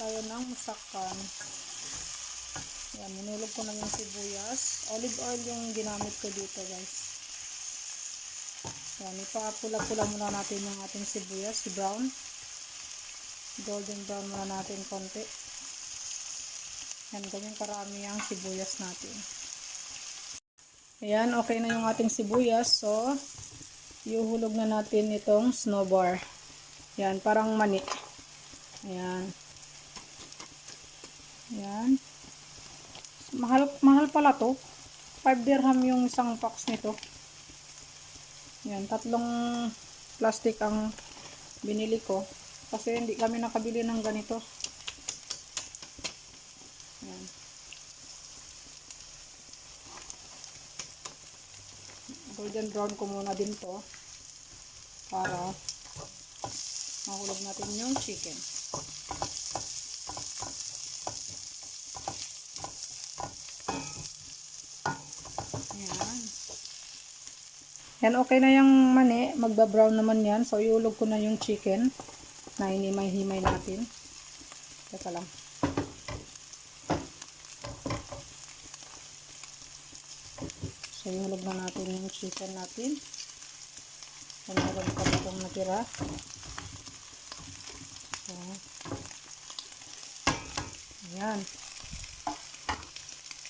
tayo ng masakan. Yan, minulog ko na yung sibuyas. Olive oil yung ginamit ko dito, guys. Yan, ipapula-pula muna natin yung ating sibuyas, brown. Golden brown muna natin konti. Yan, ganyan karami ang sibuyas natin. Ayan, okay na yung ating sibuyas. So, iuhulog na natin itong snowbar. Yan, parang mani. Ayan. Ayan. Mahal pala to. 5 dirham yung isang box nito. Ayan, 3 plastic ang binili ko. Kasi hindi kami nakabili ng ganito. Ayan. Golden brown ko muna din to. Para mahulog natin yung chicken. Ayan. Yan, okay na yung mani. Magba-brown naman yan. So, iulog ko na yung chicken na hinimay-himay natin. Teka lang. So, iulog na natin yung chicken natin. Meron pa itong natira. So, ayan.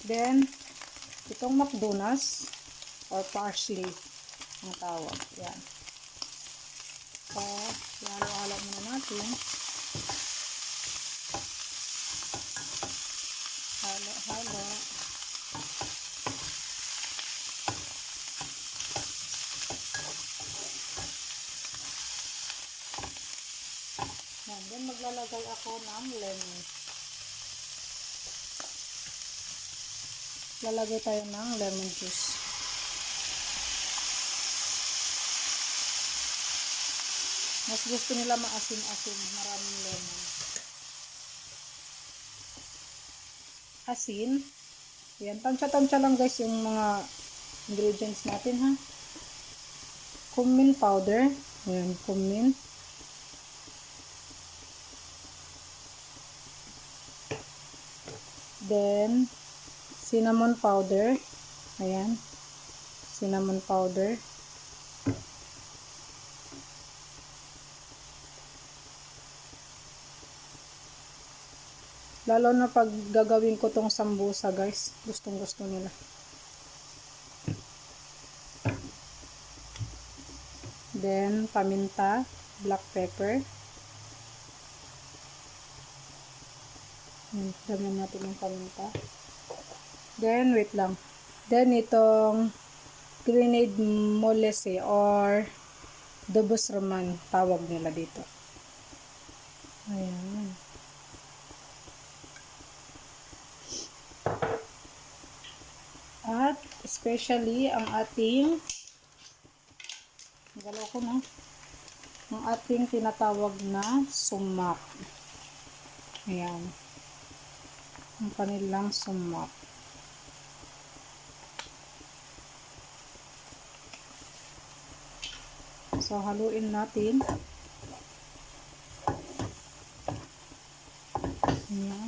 Then, itong McDonald's or parsley ang tawag. Yan. So, halo-halo muna natin. Halo-halo. Yan. Then, maglalagay ako ng lemon. Lalagay tayo ng lemon juice. Mas gusto nila maasim-asim, maraming lemon. Asin. Yan, tansya-tansya lang guys yung mga ingredients natin ha. Cumin powder. Yan, cumin. Then, cinnamon powder. Ayan. Cinnamon powder. Lalo na pag gagawin ko tong sambusa guys. Gustong gusto nila. Then, paminta. Black pepper. Dami natin yung paminta. Then, wait lang. Then, itong grenade molese or dubos raman, tawag nila dito. Ayan. At, especially, ang ating galaw ko na, ang ating tinatawag na sumak. Ayan. Ang kanilang sumak. So, haluin natin. Ayan.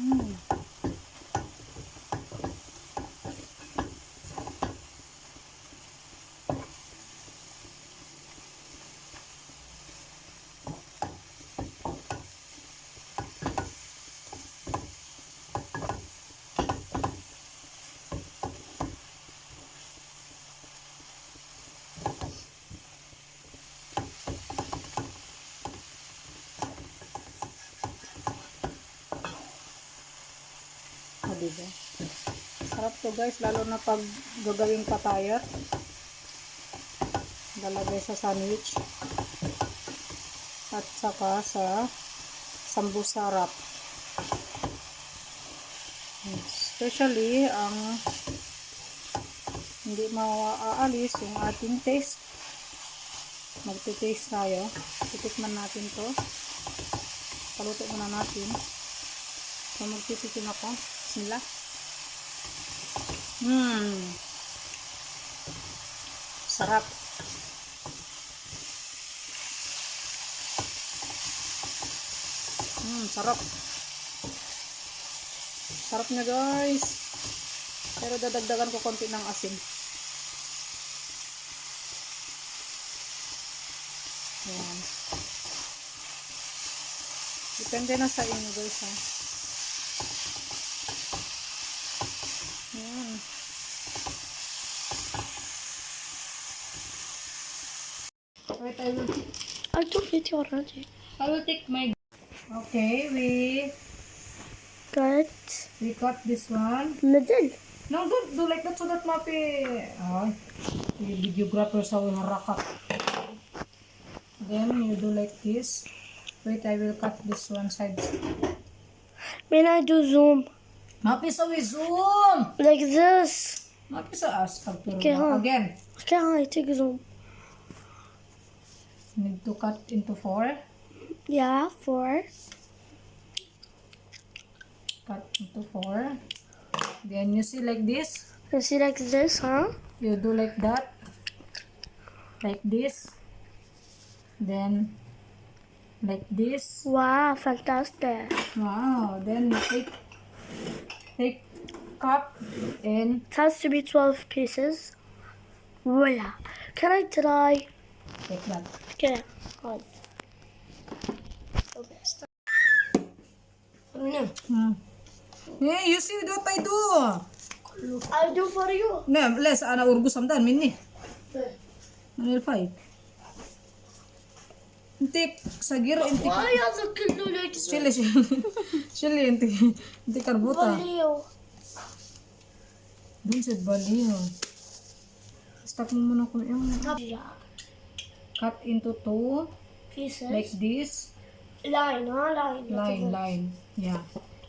Diba? Sarap to guys, lalo na pag gagawing patayat. Lalagay sa sandwich at saka sa sambusa wrap. Especially ang hindi maaalis yung ating taste. Magte-taste tayo. Titikman natin to. Paluto muna natin. So magtitikim ako. Bismillah. Sarap. Sarap. Sarap na guys. Pero dadagdagan ko konti ng asin. Ayan. Depende na sa inyo guys ha. Ayan. Wait, I took it already. I will take my... Okay, we cut this one. Middle. No, don't do like that so that mapi... Ay, videographer sa harakat. Then, you do like this. Wait, I will cut this one side. When I do zoom. Mapi sa we zoom! Like this. Mapi sa as. Okay, huh? Again. Okay, I take zoom. Need to cut into 4. Yeah, 4. Cut into 4. Then, you see like this. You see like this, huh? You do like that. Like this. Then, like this. Wow, fantastic. Wow. Then, you take cup and It has to be 12 pieces. Voila. Can I try? take that. Okay. Oh. Okay. Start. Hey, you see what I do? I'll do for you. Ne, les ana urgus samdan minni. Manil fay. Intik sagir intik. Why are the kilo like this? Chili intik karbuta. Valeo. Dun sa baliw. Stop mo muna ko yung cut into 2 Pieces. like this. Line, huh? Line. Yeah.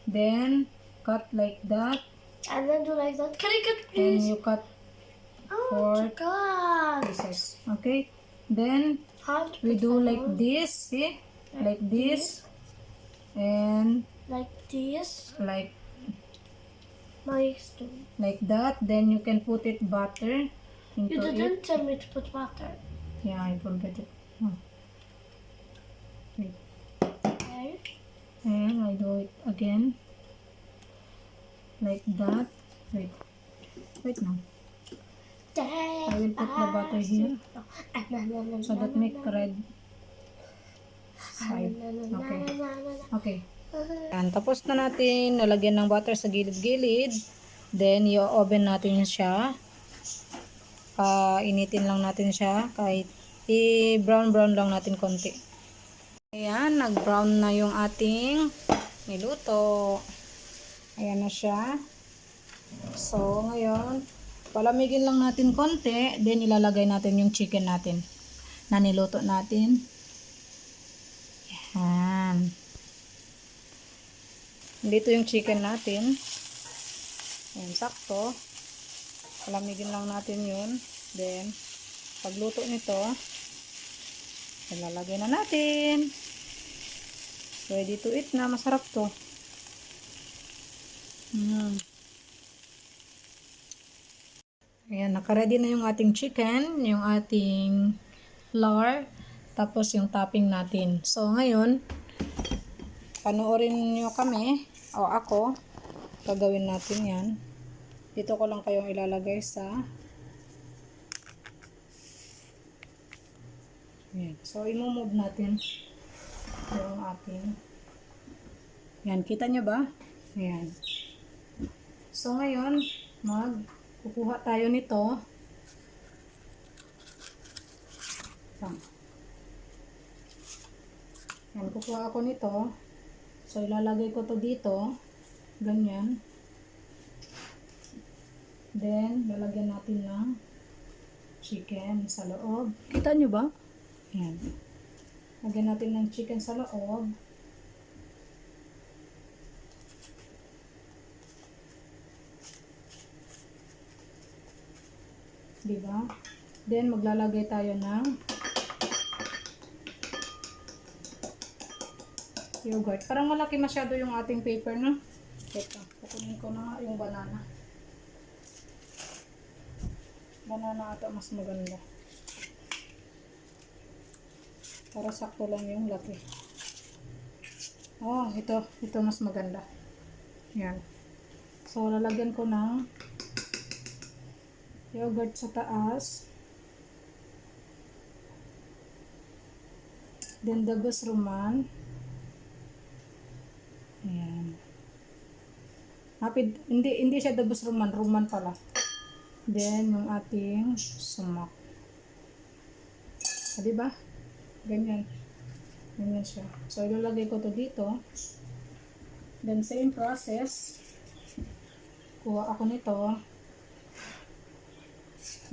Then cut like that. And then do like that. Can I cut, And please? you cut Oh, 4 God. pieces. Okay. Then Have to we put do that like on. this. See? Like this. And Like this. like My like that. Then you can put it butter into You it. didn't tell me to put butter. Yeah, I forget it. Oh. Wait. Okay. And I do it again. Like that. Wait now. I will put the butter here. So that make red side. Okay. Okay. Yan, tapos na natin nalagyan ng butter sa gilid-gilid. Then, i-oven natin siya. Initin lang natin siya. Kahit i-brown lang natin konti. Ayan, nag-brown na yung ating niluto. Ayan na siya. So, ngayon, palamigin lang natin konti. Then, ilalagay natin yung chicken natin na niluto natin. Ayan. Dito yung chicken natin. Ayan, sakto. Palamigin lang natin yun. Then, pagluto nito, ilalagay na natin. Ready to eat na. Masarap to. Ayan, nakaready na yung ating chicken, yung ating flour, tapos yung topping natin. So, ngayon, panoorin nyo kami, o ako, gagawin natin yan. Dito ko lang kayong ilalagay sa ayan. So, imumove natin yung ating yan, kita nyo ba? Ayan. So, ngayon, kukuha tayo nito. Yan, kukuha ako nito. So, ilalagay ko to dito. Ganyan. Then, lalagyan natin ng chicken sa loob. Kita nyo ba? Yan. Lagyan natin ng chicken sa loob. Diba? Then, maglalagay tayo ng yogurt. Parang malaki masyado yung ating paper, no? Teka, kukunin ko na yung banana. Banana ata mas maganda. Para sakto lang yung laki. Oh, ito mas maganda. Yan. So, lalagyan ko ng yogurt sa taas. Then, Dabus Roman. Ayan. Hindi siya Dabus Roman. Roman pala. Then, yung ating sumak. Diba? Ganyan. Ganyan siya. So, ilalagay ko to dito. Then, same process. Kuha ako nito.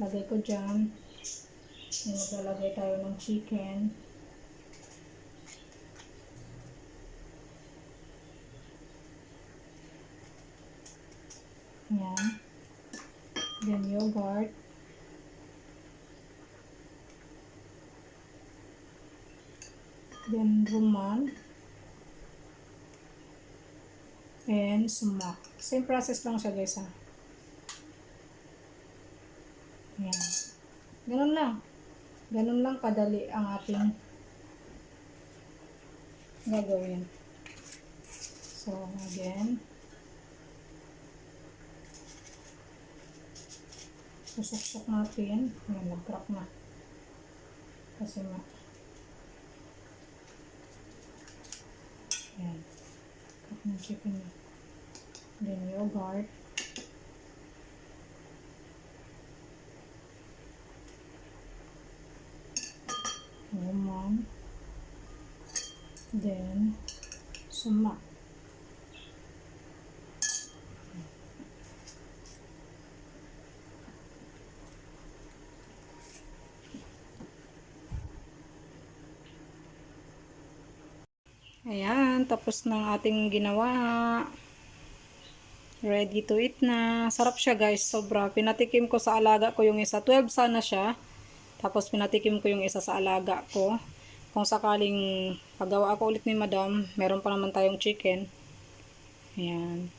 Lagay ko dyan. Then, maglalagay tayo ng chicken. Yan. Then, yogurt. Then, ruman. And sumak. Same process lang siya, guys, ha. Yan. Ganun lang. Ganun lang kadali ang ating gagawin. So, again. Susuksok natin. Yan, nag-crack na. Kasi nga. Yan. Crack ng chicken na. Then, yogurt. Lemon. Then, sumak. Ayan, tapos ng ating ginawa. Ready to eat na. Sarap siya, guys, sobra. Pinatikim ko sa alaga ko yung isa. 12 sana siya. Tapos pinatikim ko yung isa sa alaga ko. Kung sakaling paggawa ako ulit ni Madam, meron pa naman tayong chicken. Ayan.